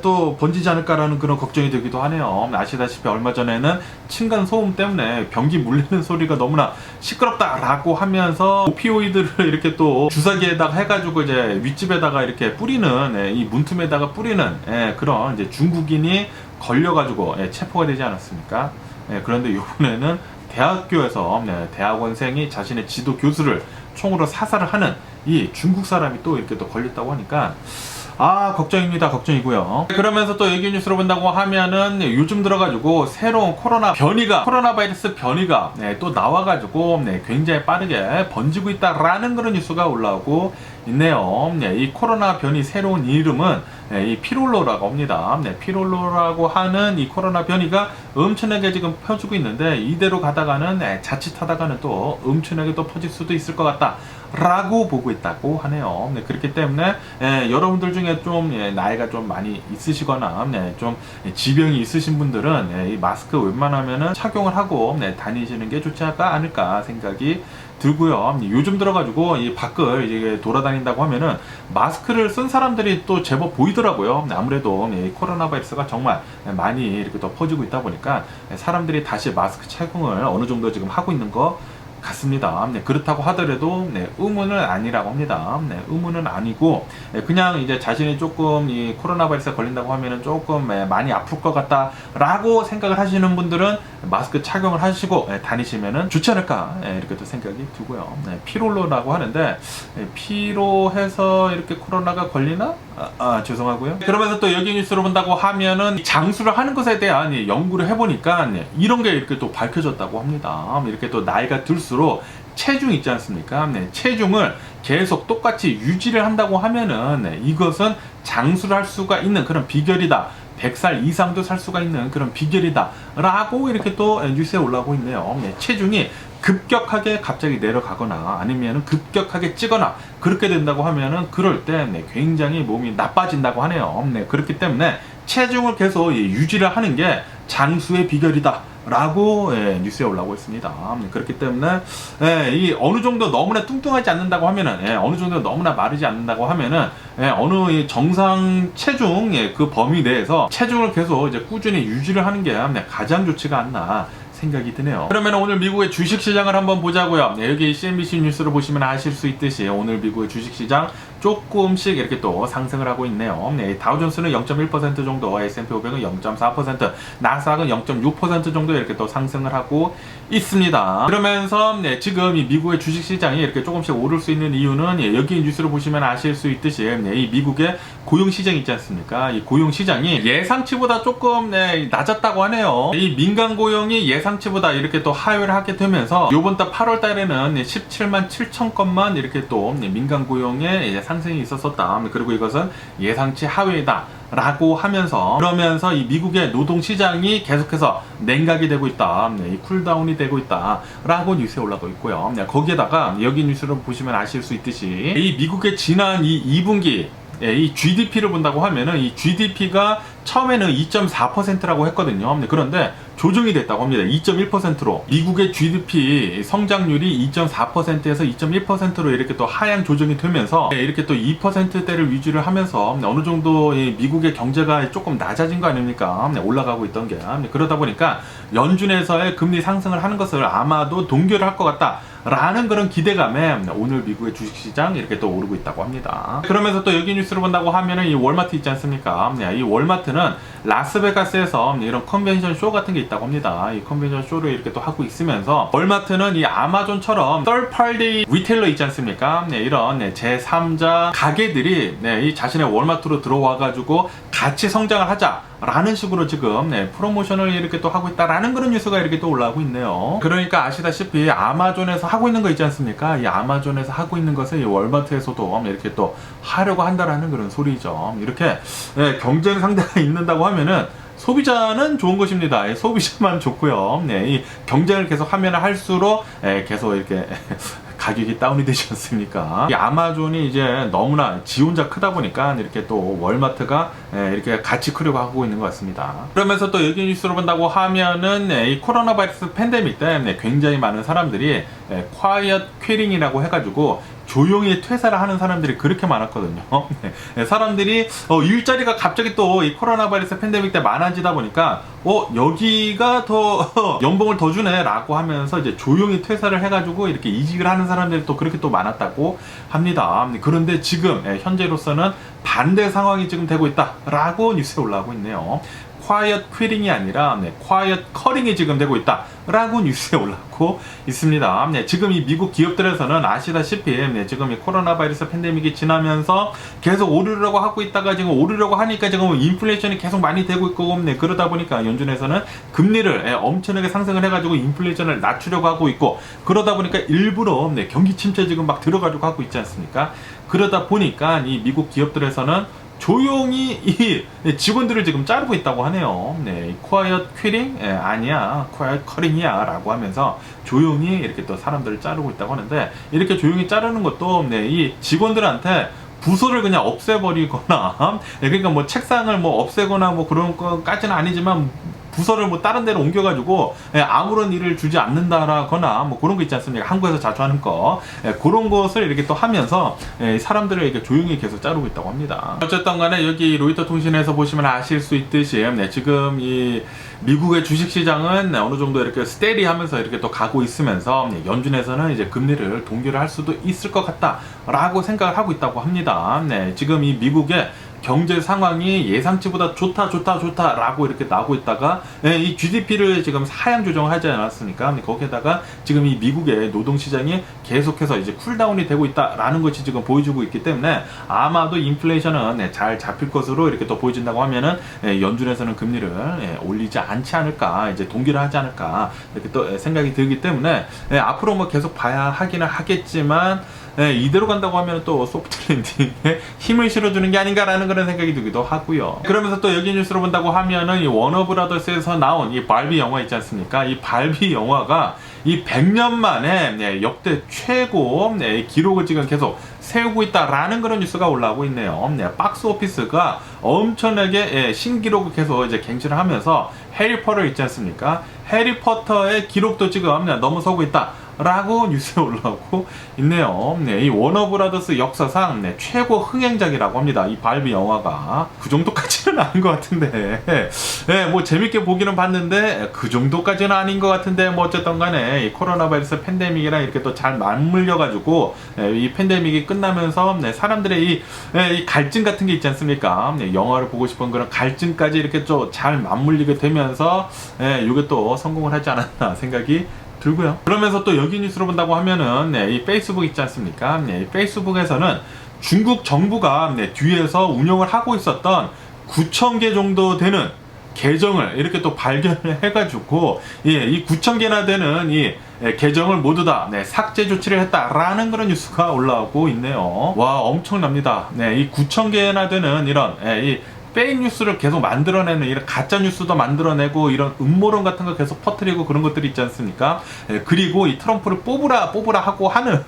또 번지지 않을까라는 그런 걱정이 들기도 하네요. 아시다시피 얼마 전에는 층간 소음 때문에 변기 물리는 소리가 너무나 시끄럽다라고 하면서 오피오이드를 이렇게 또 주사기에다가 해가지고 이제 윗집에다가 이렇게 뿌리는 이 문틈에다가 뿌리는 그런 이제 중국인이 걸려가지고 체포가 되지 않았습니까? 그런데 이번에는 대학교에서 대학원생이 자신의 지도 교수를 총으로 사살을 하는 이 중국 사람이 또 이렇게 또 걸렸다고 하니까 걱정입니다. 걱정이고요. 그러면서 또 여기 뉴스로 본다고 하면은 요즘 들어가지고 새로운 코로나 바이러스 변이가 또 나와가지고 굉장히 빠르게 번지고 있다라는 그런 뉴스가 올라오고 있네요. 이 코로나 변이 새로운 이름은 이 피롤로라고 합니다. 피롤로라고 하는 이 코로나 변이가 엄청나게 지금 퍼지고 있는데 이대로 가다가는 자칫하다가는 또 엄청나게 또 퍼질 수도 있을 것 같다. 라고 보고 있다고 하네요. 그렇기 때문에 여러분들 중에 좀 나이가 좀 많이 있으시거나 좀 지병이 있으신 분들은 이 마스크 웬만하면은 착용을 하고 다니시는 게 좋지 않을까 생각이 들고요. 요즘 들어가지고 이 밖을 이제 돌아다닌다고 하면은 마스크를 쓴 사람들이 또 제법 보이더라고요. 아무래도 이 코로나 바이러스가 정말 많이 이렇게 더 퍼지고 있다 보니까 사람들이 다시 마스크 착용을 어느 정도 지금 하고 있는 거 같습니다. 그렇다고 하더라도 의무는 아니라고 합니다. 의무는 아니고 그냥 이제 자신이 조금 이 코로나 바이러스에 걸린다고 하면은 조금 많이 아플 것 같다라고 생각을 하시는 분들은 마스크 착용을 하시고 다니시면은 좋지 않을까 이렇게 또 생각이 들고요. 피롤로라고 하는데 피로해서 이렇게 코로나가 걸리나? 죄송하고요. 그러면서 또 여기 뉴스로 본다고 하면은 장수를 하는 것에 대한 연구를 해보니까 이런 게 이렇게 또 밝혀졌다고 합니다. 이렇게 또 나이가 들수록 체중 있지 않습니까? 체중을 계속 똑같이 유지를 한다고 하면은 이것은 장수를 할 수가 있는 그런 비결이다. 100살 이상도 살 수가 있는 그런 비결이다 라고 이렇게 또 뉴스에 올라오고 있네요. 체중이 급격하게 갑자기 내려가거나 아니면 급격하게 찌거나 그렇게 된다고 하면은 그럴 때 굉장히 몸이 나빠진다고 하네요. 그렇기 때문에 체중을 계속 유지를 하는 게 장수의 비결이다 라고 뉴스에 올라오고 있습니다. 그렇기 때문에 이 어느 정도 너무나 뚱뚱하지 않는다고 하면은 어느 정도 너무나 마르지 않는다고 하면은 어느 정상 체중 그 범위 내에서 체중을 계속 이제 꾸준히 유지를 하는 게 가장 좋지가 않나 생각이 드네요. 그러면 오늘 미국의 주식시장을 한번 보자고요. 여기 CNBC 뉴스를 보시면 아실 수 있듯이 오늘 미국의 주식시장 조금씩 이렇게 또 상승을 하고 있네요. 다우존스는 0.1% 정도, S&P 500은 0.4%, 나스닥은 0.6% 정도 이렇게 또 상승을 하고 있습니다. 그러면서 지금 이 미국의 주식시장이 이렇게 조금씩 오를 수 있는 이유는 여기 뉴스를 보시면 아실 수 있듯이 이 미국의 고용시장이 있지 않습니까? 이 고용시장이 예상치보다 조금 낮았다고 하네요. 이 민간 고용이 예상치보다 이렇게 또 하회를 하게 되면서 이번 달 8월 달에는 17만 7천 건만 이렇게 또 민간 고용에 상승이 있었었다. 그리고 이것은 예상치 하회다. 라고 하면서 그러면서 이 미국의 노동시장이 계속해서 냉각이 되고 있다. 이 쿨다운이 되고 있다. 라고 뉴스에 올라가고 있고요. 거기에다가 여기 뉴스를 보시면 아실 수 있듯이 이 미국의 지난 이 2분기 이 GDP를 본다고 하면은 이 GDP가 처음에는 2.4%라고 했거든요. 그런데 조정이 됐다고 합니다. 2.1%로 미국의 GDP 성장률이 2.4%에서 2.1%로 이렇게 또 하향 조정이 되면서 이렇게 또 2%대를 위주를 하면서 어느 정도 미국의 경제가 조금 낮아진 거 아닙니까? 올라가고 있던 게 그러다 보니까 연준에서의 금리 상승을 하는 것을 아마도 동결을 할 것 같다. 라는 그런 기대감에 오늘 미국의 주식시장 이렇게 또 오르고 있다고 합니다. 그러면서 또 여기 뉴스를 본다고 하면은 이 월마트 있지 않습니까? 이 월마트는 라스베가스에서 이런 컨벤션 쇼 같은 게 있다고 합니다. 이 컨벤션 쇼를 이렇게 또 하고 있으면서 월마트는 이 아마존처럼 third party 리테일러 있지 않습니까? 이런 제3자 가게들이 이 자신의 월마트로 들어와가지고 같이 성장을 하자. 라는 식으로 지금 프로모션을 이렇게 또 하고 있다라는 그런 뉴스가 이렇게 또 올라오고 있네요. 그러니까 아시다시피 아마존에서 하고 있는 거 있지 않습니까? 이 아마존에서 하고 있는 것을 이 월마트에서도 이렇게 또 하려고 한다라는 그런 소리죠. 이렇게 경쟁 상대가 있는다고 하면은 소비자는 좋은 것입니다. 소비자만 좋고요. 이 경쟁을 계속 하면 할수록 계속 이렇게 가격이 다운이 되지 않습니까? 이 아마존이 이제 너무나 지 혼자 크다 보니까 이렇게 또 월마트가 이렇게 같이 크려고 하고 있는 것 같습니다. 그러면서 또 여기 뉴스로 본다고 하면은 이 코로나 바이러스 팬데믹 때문에 굉장히 많은 사람들이 quiet quitting이라고 해가지고 조용히 퇴사를 하는 사람들이 그렇게 많았거든요. 네, 사람들이 일자리가 갑자기 또 이 코로나 바이러스 팬데믹 때 많아지다 보니까 여기가 더 연봉을 더 주네 라고 하면서 이제 조용히 퇴사를 해가지고 이렇게 이직을 하는 사람들이 또 그렇게 또 많았다고 합니다. 그런데 지금 현재로서는 반대 상황이 지금 되고 있다라고 뉴스에 올라오고 있네요. quiet quitting이 아니라 quiet cutting이 지금 되고 있다 라고 뉴스에 올라오고 있습니다. 지금 이 미국 기업들에서는 아시다시피 지금 이 코로나 바이러스 팬데믹이 지나면서 계속 오르려고 하고 있다가 지금 오르려고 하니까 지금 인플레이션이 계속 많이 되고 있고 그러다 보니까 연준에서는 금리를 엄청나게 상승을 해가지고 인플레이션을 낮추려고 하고 있고, 그러다 보니까 일부러 경기 침체 지금 막 들어가려고 하고 있지 않습니까? 그러다 보니까 이 미국 기업들에서는 조용히 이 직원들을 지금 자르고 있다고 하네요. quiet quitting? 아니야, quiet cutting이야 라고 하면서 조용히 이렇게 또 사람들을 자르고 있다고 하는데, 이렇게 조용히 자르는 것도 이 직원들한테 부서를 그냥 없애버리거나 그러니까 뭐 책상을 뭐 없애거나 뭐 그런 것까지는 아니지만 부서를 뭐 다른 데로 옮겨가지고 아무런 일을 주지 않는다라거나 뭐 그런 거 있지 않습니까? 한국에서 자주 하는 거, 그런 것을 이렇게 또 하면서 사람들을 이렇게 조용히 계속 자르고 있다고 합니다. 어쨌든 간에 여기 로이터 통신에서 보시면 아실 수 있듯이 지금 이 미국의 주식시장은 어느 정도 이렇게 스테디하면서 이렇게 또 가고 있으면서 연준에서는 이제 금리를 동결을 할 수도 있을 것 같다라고 생각을 하고 있다고 합니다. 지금 이 미국의 경제 상황이 예상치보다 좋다라고 이렇게 나오고 있다가 이 GDP를 지금 하향 조정하지 않았습니까? 거기에다가 지금 이 미국의 노동시장이 계속해서 이제 쿨다운이 되고 있다라는 것이 지금 보여주고 있기 때문에 아마도 인플레이션은 잘 잡힐 것으로 이렇게 또 보여진다고 하면은 연준에서는 금리를 올리지 않지 않을까, 이제 동결을 하지 않을까 이렇게 또 생각이 들기 때문에 앞으로 뭐 계속 봐야 하기는 하겠지만 이대로 간다고 하면 또 소프트 랜딩에 힘을 실어주는 게 아닌가라는 그런 생각이 들기도 하고요. 그러면서 또 여기 뉴스로 본다고 하면은 이 워너브라더스에서 나온 이 발비 영화 있지 않습니까? 이 발비 영화가 이 100년 만에 역대 최고 기록을 지금 계속 세우고 있다라는 그런 뉴스가 올라오고 있네요. 박스 오피스가 엄청나게 신기록을 계속 이제 갱신을 하면서 해리포터 있지 않습니까? 해리포터의 기록도 지금 넘어서고 있다 라고 뉴스에 올라오고 있네요. 이 워너브라더스 역사상 최고 흥행작이라고 합니다. 이 발비 영화가 그 정도까지는 아닌 것 같은데, 뭐 재밌게 보기는 봤는데 그 정도까지는 아닌 것 같은데, 뭐 어쨌든 간에 이 코로나 바이러스 팬데믹이랑 이렇게 또 잘 맞물려 가지고 이 팬데믹이 끝나면서 사람들의 이 갈증 같은 게 있지 않습니까? 영화를 보고 싶은 그런 갈증까지 이렇게 좀 잘 맞물리게 되면서 이게 또 성공을 하지 않았나 생각이 들고요. 그러면서 또 여기 뉴스로 본다고 하면은 이 페이스북 있지 않습니까? 이 페이스북에서는 중국 정부가 뒤에서 운영을 하고 있었던 9,000개 정도 되는 계정을 이렇게 또 발견을 해가지고 이 9,000개나 되는 이 계정을 모두 다 삭제 조치를 했다라는 그런 뉴스가 올라오고 있네요. 와, 엄청납니다. 이 9,000개나 되는 이런 이 페이크 뉴스를 계속 만들어내는 이런 가짜 뉴스도 만들어내고 이런 음모론 같은 거 계속 퍼뜨리고 그런 것들이 있지 않습니까? 그리고 이 트럼프를 뽑으라 하고 하는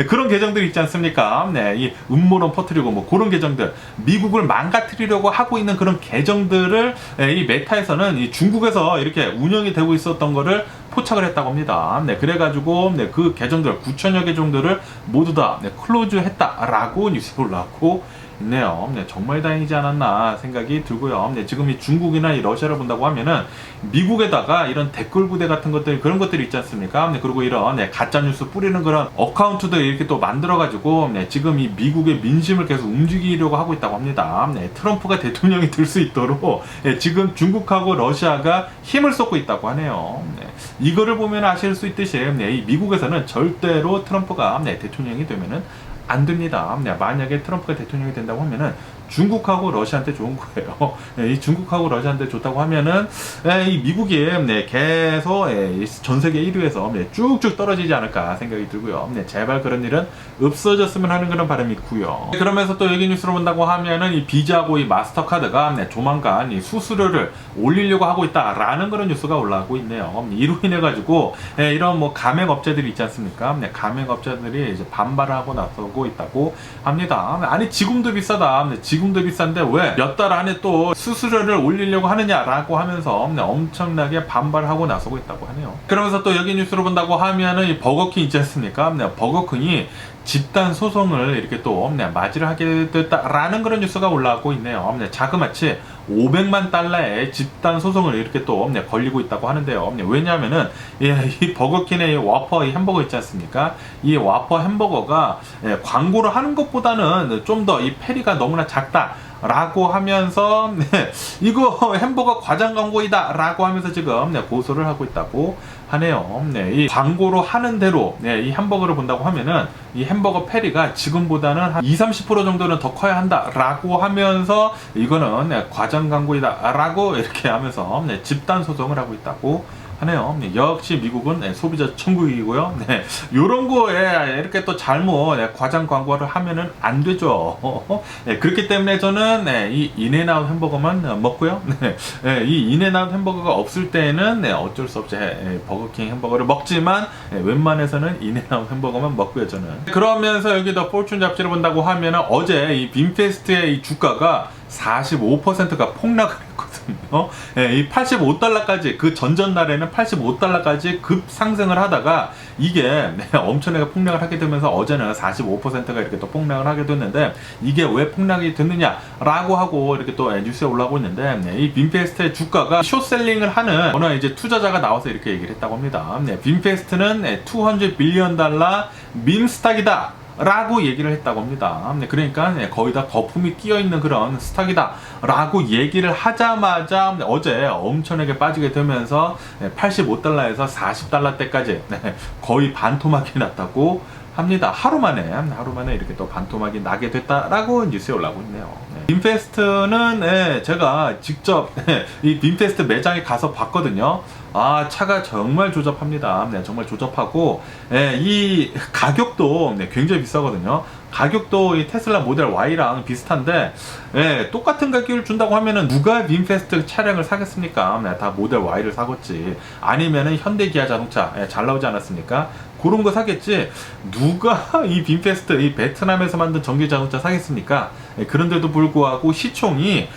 그런 계정들이 있지 않습니까? 이 음모론 퍼뜨리고 뭐 그런 계정들, 미국을 망가뜨리려고 하고 있는 그런 계정들을 이 메타에서는 이 중국에서 이렇게 운영이 되고 있었던 거를 포착을 했다고 합니다. 그래가지고 그 계정들 9,000여 계정들을 모두 다 클로즈 했다라고 뉴스가 올라왔고 있네요. 정말 다행이지 않았나 생각이 들고요. 지금 이 중국이나 이 러시아를 본다고 하면은 미국에다가 이런 댓글 부대 같은 것들, 그런 것들이 있지 않습니까? 그리고 이런 가짜 뉴스 뿌리는 그런 어카운트들 이렇게 또 만들어가지고 지금 이 미국의 민심을 계속 움직이려고 하고 있다고 합니다. 트럼프가 대통령이 될 수 있도록 지금 중국하고 러시아가 힘을 쏟고 있다고 하네요. 이거를 보면 아실 수 있듯이 이 미국에서는 절대로 트럼프가 대통령이 되면은 안 됩니다. 만약에 트럼프가 대통령이 된다고 하면은 중국하고 러시아한테 좋은 거예요. 이 중국하고 러시아한테 좋다고 하면은 이 미국이 계속 전 세계 1위에서 쭉쭉 떨어지지 않을까 생각이 들고요. 제발 그런 일은 없어졌으면 하는 그런 바람이 있고요. 그러면서 또 여기 뉴스로 본다고 하면은 이 비자하고 이 마스터카드가 조만간 이 수수료를 올리려고 하고 있다라는 그런 뉴스가 올라오고 있네요. 이로 인해 가지고 이런 뭐 가맹업체들이 있지 않습니까? 가맹업체들이 이제 반발을 하고 나서고 있다고 합니다. 아니 지금도 비싸다. 지금도 비싼데 왜 몇 달 안에 또 수수료를 올리려고 하느냐라고 하면서 엄청나게 반발하고 나서고 있다고 하네요. 그러면서 또 여기 뉴스로 본다고 하면은 이 버거킹 있지 않습니까? 버거킹이 집단 소송을 이렇게 또 맞이를 하게 됐다라는 그런 뉴스가 올라오고 있네요. 자그마치 500만 달러의 집단 소송을 이렇게 또 걸리고 있다고 하는데요. 왜냐하면은 이 버거킹의 와퍼 이 햄버거 있지 않습니까? 이 와퍼 햄버거가 광고를 하는 것보다는 좀 더 이 패리가 너무나 작다. 라고 하면서 이거 햄버거 과장 광고이다 라고 하면서 지금 고소를 하고 있다고 하네요. 이 광고로 하는 대로 이 햄버거를 본다고 하면은 이 햄버거 패리가 지금보다는 한 20-30% 정도는 더 커야 한다 라고 하면서 이거는 과장 광고이다 라고 이렇게 하면서 집단 소송을 하고 있다고 하네요. 역시 미국은 소비자 천국이고요. 요런 거에 이렇게 또 잘못 과장 광고를 하면은 안 되죠. 그렇기 때문에 저는 이 인앤아웃 햄버거만 먹고요. 이 인앤아웃 햄버거가 없을 때는 어쩔 수 없이 버거킹 햄버거를 먹지만 웬만해서는 인앤아웃 햄버거만 먹고요, 저는. 그러면서 여기 더 포춘 잡지를 본다고 하면은 어제 이 빔페스트의 이 주가가 45%가 폭락을 했거든요. 이 85달러까지 그 전전날에는 85달러까지 급 상승을 하다가 이게 엄청나게 폭락을 하게 되면서 어제는 45%가 이렇게 또 폭락을 하게 됐는데 이게 왜 폭락이 됐느냐라고 하고 이렇게 또 뉴스에 올라오고 있는데 이 빔페스트의 주가가 숏셀링을 하는 어느 이제 투자자가 나와서 이렇게 얘기를 했다고 합니다. 빔페스트는 200 빌리언 달러 밈스탁이다. 라고 얘기를 했다고 합니다. 그러니까 거의 다 거품이 끼어있는 그런 스탁이다 라고 얘기를 하자마자 어제 엄청나게 빠지게 되면서 85달러에서 40달러대까지 거의 반토막이 났다고 합니다. 하루 만에 이렇게 또 반토막이 나게 됐다라고 뉴스에 올라오고 있네요. 빔페스트는 제가 직접 이 빔페스트 매장에 가서 봤거든요. 아, 차가 정말 조잡합니다. 정말 조잡하고 이 가격도 굉장히 비싸거든요. 가격도 이 테슬라 모델 Y랑 비슷한데 똑같은 가격을 준다고 하면은 누가 빔페스트 차량을 사겠습니까? 다 모델 Y를 사겠지. 아니면은 현대 기아 자동차 잘 나오지 않았습니까? 그런 거 사겠지. 누가 이 빔페스트 이 베트남에서 만든 전기 자동차 사겠습니까? 그런데도 불구하고 시총이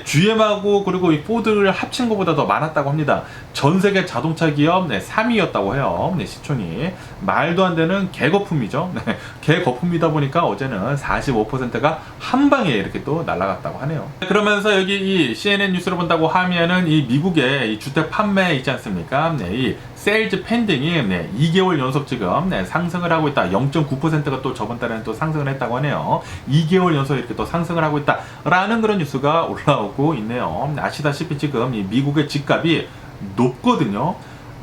GM하고 그리고 이 포드를 합친 것보다 더 많았다고 합니다. 전 세계 자동차 기업 3위였다고 해요. 시총이 말도 안 되는 개거품이죠. 개거품이다 보니까 어제는 45%가 한 방에 이렇게 또 날아갔다고 하네요. 그러면서 여기 이 CNN 뉴스를 본다고 하면은 이 미국의 이 주택 판매 있지 않습니까? 이 세일즈 펜딩이 2개월 연속 지금 상승을 하고 있다. 0.9%가 또 저번 달에는 또 상승을 했다고 하네요. 2개월 연속 이렇게 또 상승을 하고 있다라는 그런 뉴스가 올라오고 있네요. 아시다시피 지금 이 미국의 집값이 높거든요.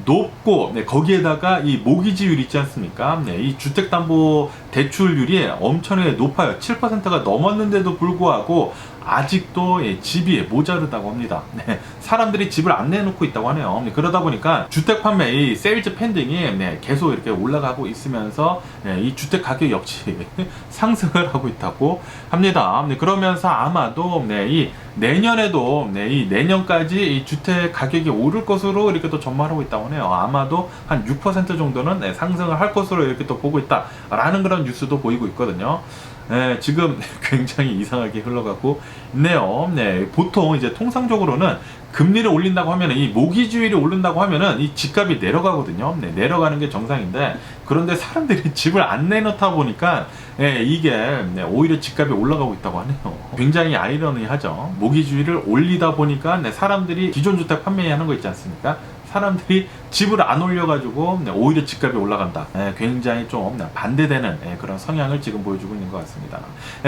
높고 거기에다가 이 모기지율 있지 않습니까? 이 주택담보대출률이 엄청나게 높아요. 7%가 넘었는데도 불구하고 아직도 집이 모자르다고 합니다. 사람들이 집을 안 내놓고 있다고 하네요. 그러다 보니까 주택 판매 이 세일즈 펜딩이 계속 이렇게 올라가고 있으면서 이 주택 가격 역시 상승을 하고 있다고 합니다. 그러면서 아마도 이 내년에도 이 내년까지 이 주택 가격이 오를 것으로 이렇게 또 전망하고 있다고 하네요. 아마도 한 6% 정도는 상승을 할 것으로 이렇게 또 보고 있다라는 그런 뉴스도 보이고 있거든요. 지금 굉장히 이상하게 흘러가고 있네요. 보통 이제 통상적으로는 금리를 올린다고 하면 이 모기지율이 오른다고 하면은 이 집값이 내려가거든요. 내려가는 게 정상인데 그런데 사람들이 집을 안 내놓다 보니까 이게 오히려 집값이 올라가고 있다고 하네요. 굉장히 아이러니하죠. 모기지율을 올리다 보니까 사람들이 기존 주택 판매하는 거 있지 않습니까? 사람들이 집을 안 올려가지고 오히려 집값이 올라간다. 굉장히 좀 반대되는 그런 성향을 지금 보여주고 있는 것 같습니다.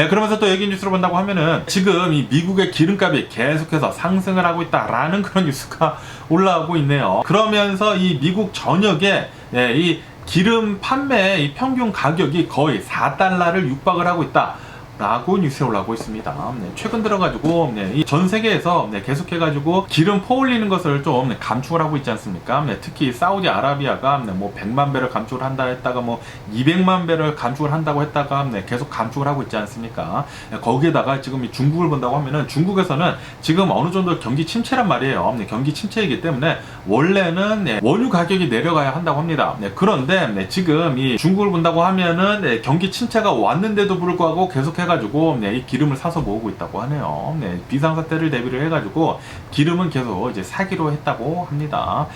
그러면서 또 여기 뉴스를 본다고 하면은 지금 이 미국의 기름값이 계속해서 상승을 하고 있다라는 그런 뉴스가 올라오고 있네요. 그러면서 이 미국 전역에 이 기름 판매 이 평균 가격이 거의 4달러를 육박을 하고 있다. 라고 뉴스에 올라오고 있습니다. 최근 들어가지고 이 전 세계에서 계속해가지고 기름 퍼올리는 것을 좀 감축을 하고 있지 않습니까? 특히 사우디아라비아가 뭐 100만 배럴 감축을 한다 했다가 뭐 200만 배럴 감축을 한다고 했다가 계속 감축을 하고 있지 않습니까? 거기에다가 지금 이 중국을 본다고 하면은 중국에서는 지금 어느 정도 경기 침체란 말이에요. 경기 침체이기 때문에 원래는 원유 가격이 내려가야 한다고 합니다. 그런데 지금 이 중국을 본다고 하면은 경기 침체가 왔는데도 불구하고 계속해가 해가지고 이 기름을 사서 모으고 있다고 하네요. 비상사태를 대비를 해가지고 기름은 계속 이제 사기로 했다고 합니다.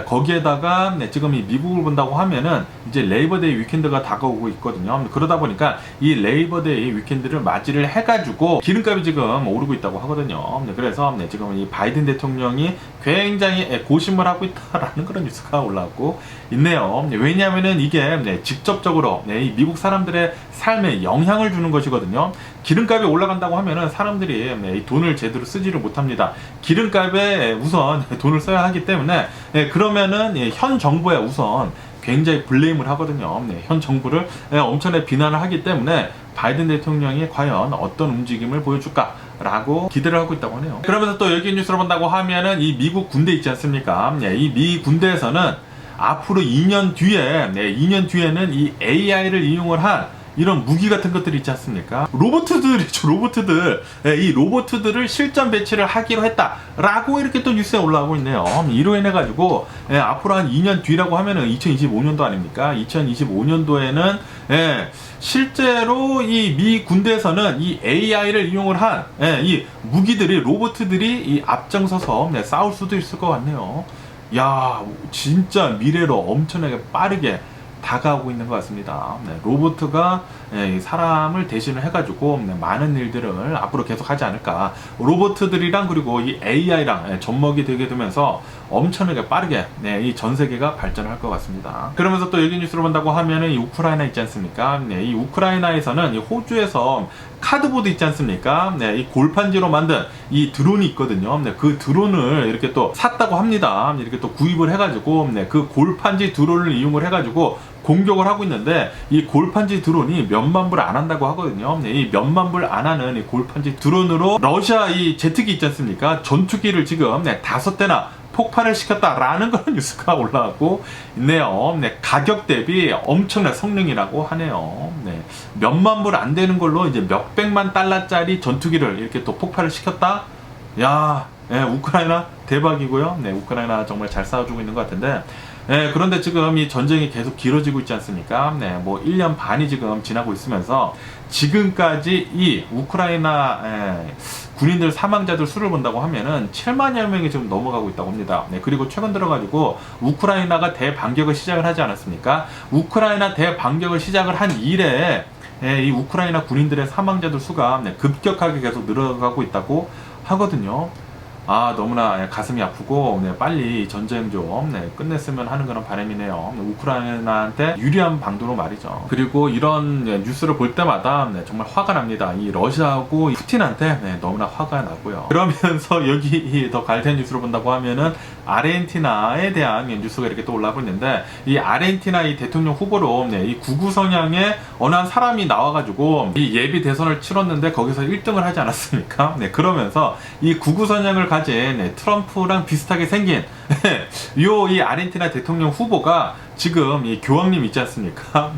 거기에다가 지금 이 미국을 본다고 하면은 이제 레이버데이 위켄드가 다가오고 있거든요. 그러다 보니까 이 레이버데이 위켄드를 맞이를 해가지고 기름값이 지금 오르고 있다고 하거든요. 그래서 지금 이 바이든 대통령이 굉장히 고심을 하고 있다라는 그런 뉴스가 올라오고 있네요. 왜냐하면은 이게 직접적으로 이 미국 사람들의 삶에 영향을 주는 것이거든요. 기름값이 올라간다고 하면은 사람들이 돈을 제대로 쓰지를 못합니다. 기름값에 우선 돈을 써야 하기 때문에 그러면은 현 정부에 우선 굉장히 블레임을 하거든요. 현 정부를 엄청나게 비난을 하기 때문에 바이든 대통령이 과연 어떤 움직임을 보여줄까? 라고 기대를 하고 있다고 하네요. 그러면서 또 여기 뉴스를 본다고 하면은 이 미국 군대 있지 않습니까? 이 미 군대에서는 앞으로 2년 뒤에는 이 AI를 이용을 한 이런 무기 같은 것들이 있지 않습니까? 로봇들이죠, 로봇들. 이 로봇들을 실전 배치를 하기로 했다라고 이렇게 또 뉴스에 올라오고 있네요. 이로 인해 가지고 앞으로 한 2년 뒤라고 하면은 2025년도 아닙니까? 2025년도에는 실제로 이 미 군대에서는 이 AI를 이용을 한 이 무기들이 로봇들이 이 앞장서서 싸울 수도 있을 것 같네요. 야, 진짜 미래로 엄청나게 빠르게 다가오고 있는 것 같습니다. 로봇가 사람을 대신을 해가지고 많은 일들을 앞으로 계속 하지 않을까. 로봇들이랑 그리고 이 AI랑 접목이 되게 되면서 엄청나게 빠르게 이 전 세계가 발전할 것 같습니다. 그러면서 또 여기 뉴스를 본다고 하면은 이 우크라이나 있지 않습니까? 이 우크라이나에서는 이 호주에서 카드보드 있지 않습니까? 이 골판지로 만든 이 드론이 있거든요. 그 드론을 이렇게 또 샀다고 합니다. 이렇게 또 구입을 해가지고 그 골판지 드론을 이용을 해가지고 공격을 하고 있는데 이 골판지 드론이 몇만 불 안 한다고 하거든요. 이 몇만 불 안 하는 이 골판지 드론으로 러시아 이 제트기 있지 않습니까? 전투기를 지금 5대나 폭발을 시켰다라는 그런 뉴스가 올라오고 있네요. 가격 대비 엄청난 성능이라고 하네요. 몇만 불 안 되는 걸로 이제 몇백만 달러짜리 전투기를 이렇게 또 폭발을 시켰다? 야, 우크라이나 대박이고요. 우크라이나 정말 잘 싸워주고 있는 것 같은데 그런데 지금 이 전쟁이 계속 길어지고 있지 않습니까? 뭐 1년 반이 지금 지나고 있으면서 지금까지 이 우크라이나 군인들 사망자들 수를 본다고 하면은 7만여 명이 지금 넘어가고 있다고 합니다. 그리고 최근 들어가지고 우크라이나가 대반격을 시작을 하지 않았습니까? 우크라이나 대반격을 시작을 한 이래 이 우크라이나 군인들의 사망자들 수가 급격하게 계속 늘어가고 있다고 하거든요. 아, 너무나 가슴이 아프고 빨리 전쟁 좀 끝냈으면 하는 그런 바람이네요. 우크라이나한테 유리한 방도로 말이죠. 그리고 이런 뉴스를 볼 때마다 정말 화가 납니다. 이 러시아하고 푸틴한테 너무나 화가 나고요. 그러면서 여기 더 갈대한 뉴스를 본다고 하면은 아르헨티나에 대한 뉴스가 이렇게 또 올라오고 있는데 이 아르헨티나 이 대통령 후보로 이 구구 성향의 어느 한 사람이 나와가지고 이 예비 대선을 치렀는데 거기서 1등을 하지 않았습니까? 그러면서 이 구구 성향을 가진 트럼프랑 비슷하게 생긴 이 아르헨티나 대통령 후보가 지금 이 교황님 있지 않습니까?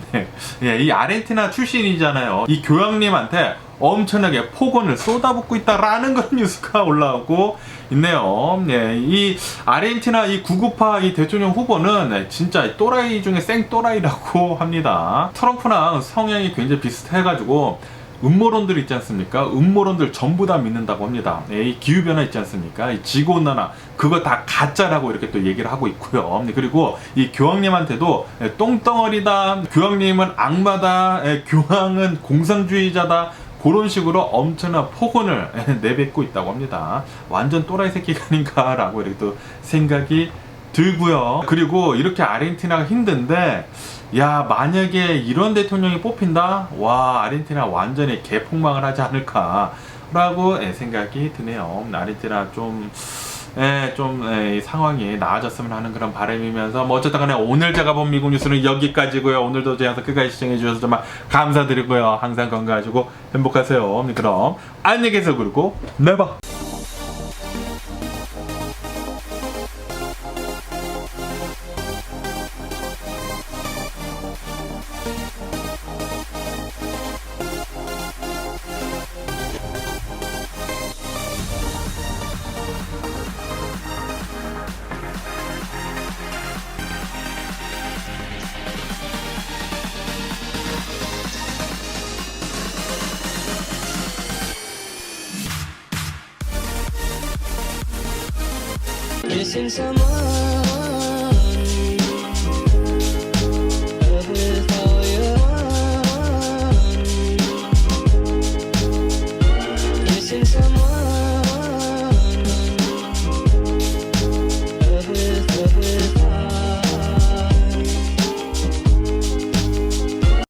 이 아르헨티나 출신이잖아요. 이 교황님한테 엄청나게 폭언을 쏟아붓고 있다라는 그런 뉴스가 올라오고 있네요. 이 아르헨티나 이 구구파 이 대통령 후보는 진짜 또라이 중에 생 또라이라고 합니다. 트럼프랑 성향이 굉장히 비슷해가지고 음모론들 있지 않습니까? 음모론들 전부 다 믿는다고 합니다. 이 기후변화 있지 않습니까? 이 지구온난화 그거 다 가짜라고 이렇게 또 얘기를 하고 있고요. 그리고 이 교황님한테도 똥덩어리다, 교황님은 악마다, 교황은 공산주의자다, 그런 식으로 엄청난 폭언을 내뱉고 있다고 합니다. 완전 또라이 새끼가 아닌가라고 이렇게 또 생각이 들고요. 그리고 이렇게 아르헨티나가 힘든데 야, 만약에 이런 대통령이 뽑힌다? 와, 아르헨티나 완전히 개폭망을 하지 않을까 라고 생각이 드네요. 아르헨티나 좀 상황이 나아졌으면 하는 그런 바람이면서 뭐 어쨌든 간에 오늘 제가 본 미국 뉴스는 여기까지고요. 오늘도 제 영상 끝까지 시청해 주셔서 정말 감사드리고요. 항상 건강하시고 행복하세요. 그럼 안녕히 계세요. 그리고 네바. missing someone.